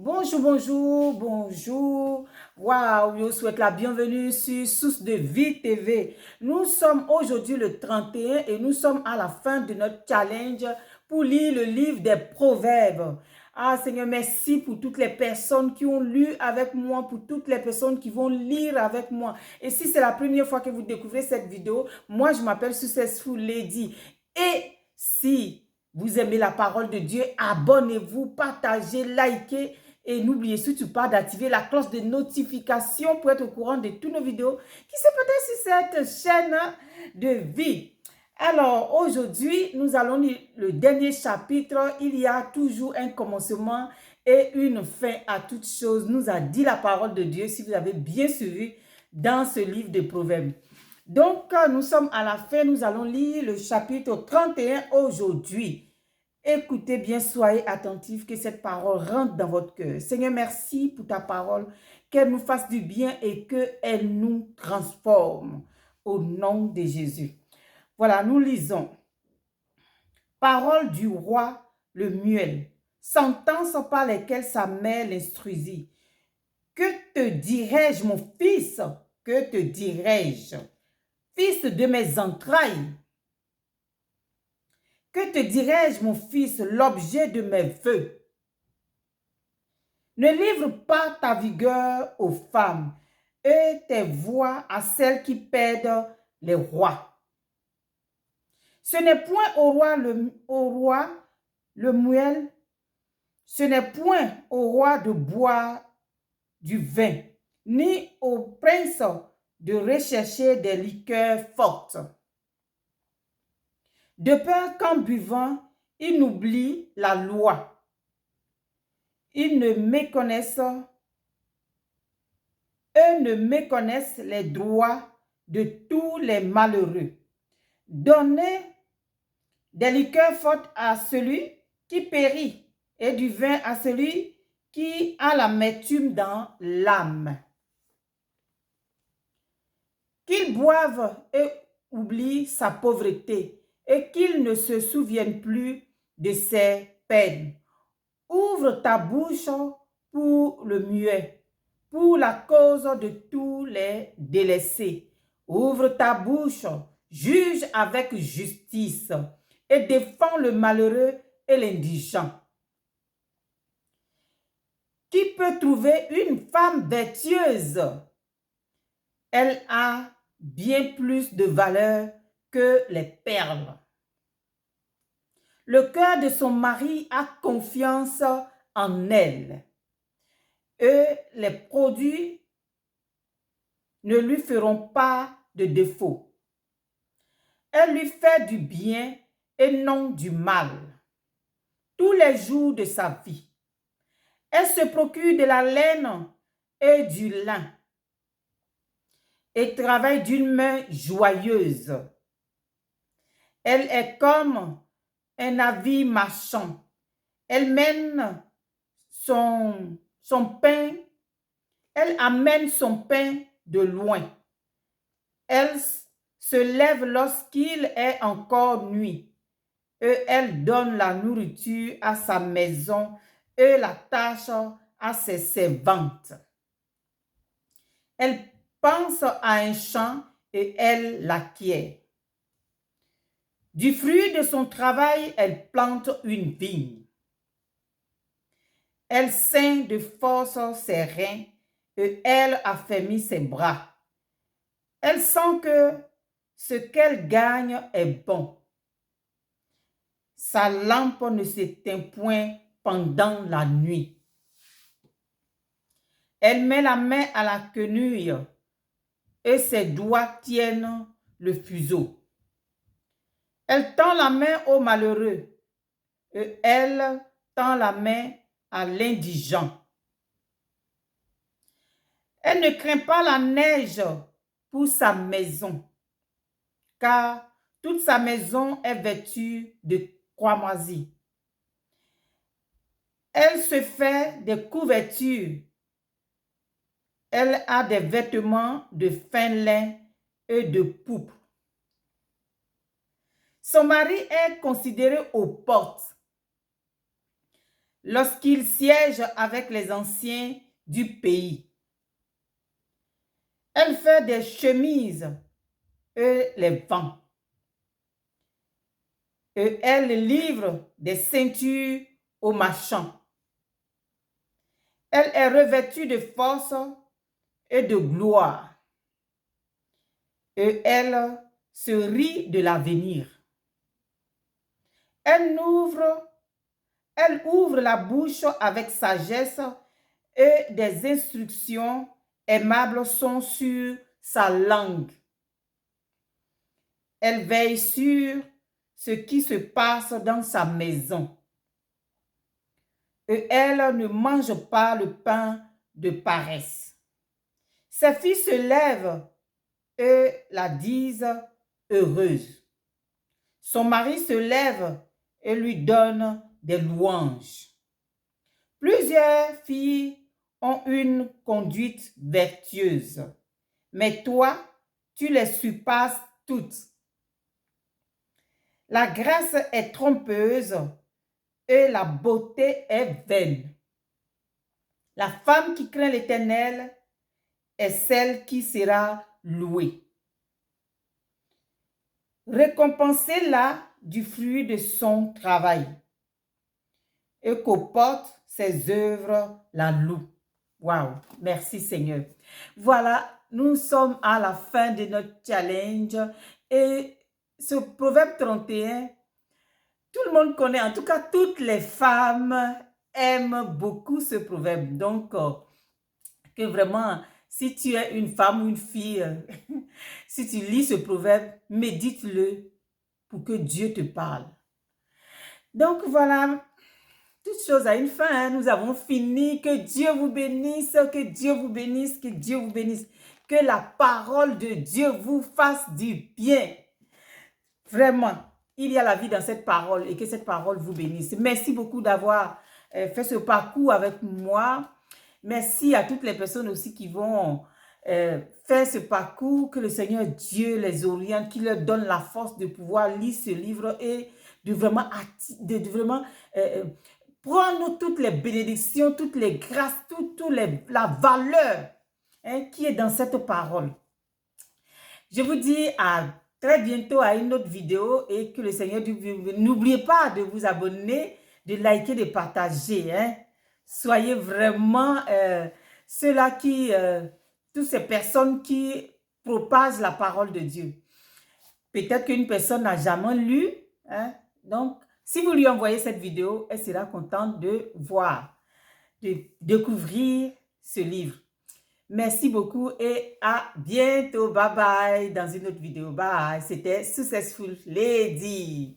Bonjour, bonjour, bonjour. Waouh, je vous souhaite la bienvenue sur Source de Vie TV. Nous sommes aujourd'hui le 31 et nous sommes à la fin de notre challenge pour lire le livre des Proverbes. Ah Seigneur, merci pour toutes les personnes qui ont lu avec moi, pour toutes les personnes qui vont lire avec moi. Et si c'est la première fois que vous découvrez cette vidéo, moi je m'appelle Successful Lady. Et si vous aimez la parole de Dieu, abonnez-vous, partagez, likez. Et n'oubliez surtout pas d'activer la cloche de notification pour être au courant de toutes nos vidéos qui se peut-être sur cette chaîne de vie. Alors, aujourd'hui, nous allons lire le dernier chapitre. Il y a toujours un commencement et une fin à toutes choses, nous a dit la parole de Dieu, si vous avez bien suivi dans ce livre de Proverbes. Donc, nous sommes à la fin, nous allons lire le chapitre 31 aujourd'hui. Écoutez bien, soyez attentifs, que cette parole rentre dans votre cœur. Seigneur, merci pour ta parole, qu'elle nous fasse du bien et qu'elle nous transforme au nom de Jésus. Voilà, nous lisons. Parole du roi le muel, sentence par lesquelles sa mère l'instruisit. Que te dirai-je, mon fils? Que te dirai-je? Fils de mes entrailles. Que te dirai-je, mon fils, l'objet de mes vœux? Ne livre pas ta vigueur aux femmes et tes voix à celles qui perdent les rois. Ce n'est point au roi le muel, ce n'est point au roi de boire du vin, ni au prince de rechercher des liqueurs fortes. De peur qu'en buvant, il n'oublie la loi. Ils ne méconnaissent les droits de tous les malheureux. Donnez des liqueurs fortes à celui qui périt et du vin à celui qui a l'amertume dans l'âme. Qu'il boive et oublie sa pauvreté et qu'il ne se souvienne plus de ses peines. Ouvre ta bouche pour le muet, pour la cause de tous les délaissés. Ouvre ta bouche, juge avec justice et défends le malheureux et l'indigent. Qui peut trouver une femme vertueuse? Elle a bien plus de valeur que les perles. Le cœur de son mari a confiance en elle. Et les produits ne lui feront pas de défaut. Elle lui fait du bien et non du mal tous les jours de sa vie. Elle se procure de la laine et du lin et travaille d'une main joyeuse. Elle est comme un navire marchand. Elle mène son pain, elle amène son pain de loin. Elle se lève lorsqu'il est encore nuit. Et elle donne la nourriture à sa maison et la tâche à ses servantes. Elle pense à un champ et elle l'acquiert. Du fruit de son travail, elle plante une vigne. Elle ceint de force ses reins et elle affermit ses bras. Elle sent que ce qu'elle gagne est bon. Sa lampe ne s'éteint point pendant la nuit. Elle met la main à la quenouille et ses doigts tiennent le fuseau. Elle tend la main au malheureux et elle tend la main à l'indigent. Elle ne craint pas la neige pour sa maison, car toute sa maison est vêtue de cramoisi. Elle se fait des couvertures. Elle a des vêtements de fin lin et de pourpre. Son mari est considéré aux portes. lorsqu'il siège avec les anciens du pays. Elle fait des chemises et les vend. Et elle livre des ceintures aux marchands. Elle est revêtue de force et de gloire. Et elle se rit de l'avenir. Elle ouvre la bouche avec sagesse et des instructions aimables sont sur sa langue. Elle veille sur ce qui se passe dans sa maison. Et elle ne mange pas le pain de paresse. Ses filles se lèvent et la disent heureuse. Son mari se lève et lui donne des louanges. Plusieurs filles ont une conduite vertueuse, mais toi, tu les surpasses toutes. La grâce est trompeuse et la beauté est vaine. La femme qui craint l'Éternel est celle qui sera louée. Récompensez-la du fruit de son travail et qu'au porte ses œuvres la louent. Waouh, merci Seigneur. Voilà, nous sommes à la fin de notre challenge et ce proverbe 31, tout le monde connaît, en tout cas toutes les femmes aiment beaucoup ce proverbe. Donc, que vraiment, si tu es une femme ou une fille, si tu lis ce proverbe, médite-le pour que Dieu te parle. Donc voilà, toute chose a une fin, hein. Nous avons fini. Que Dieu vous bénisse, que Dieu vous bénisse, que Dieu vous bénisse. Que la parole de Dieu vous fasse du bien. Vraiment, il y a la vie dans cette parole et que cette parole vous bénisse. Merci beaucoup d'avoir fait ce parcours avec moi. Merci à toutes les personnes aussi qui vont faire ce parcours. Que le Seigneur Dieu les oriente, qu'il leur donne la force de pouvoir lire ce livre et de vraiment, prendre toutes les bénédictions, toutes les grâces, la valeur qui est dans cette parole. Je vous dis à très bientôt à une autre vidéo et que le Seigneur, n'oubliez pas de vous abonner, de liker, de partager. Soyez vraiment ceux-là qui, toutes ces personnes qui propagent la parole de Dieu. Peut-être qu'une personne n'a jamais lu, donc si vous lui envoyez cette vidéo, elle sera contente de voir, de découvrir ce livre. Merci beaucoup et à bientôt. Bye bye dans une autre vidéo. Bye. C'était Successful Lady.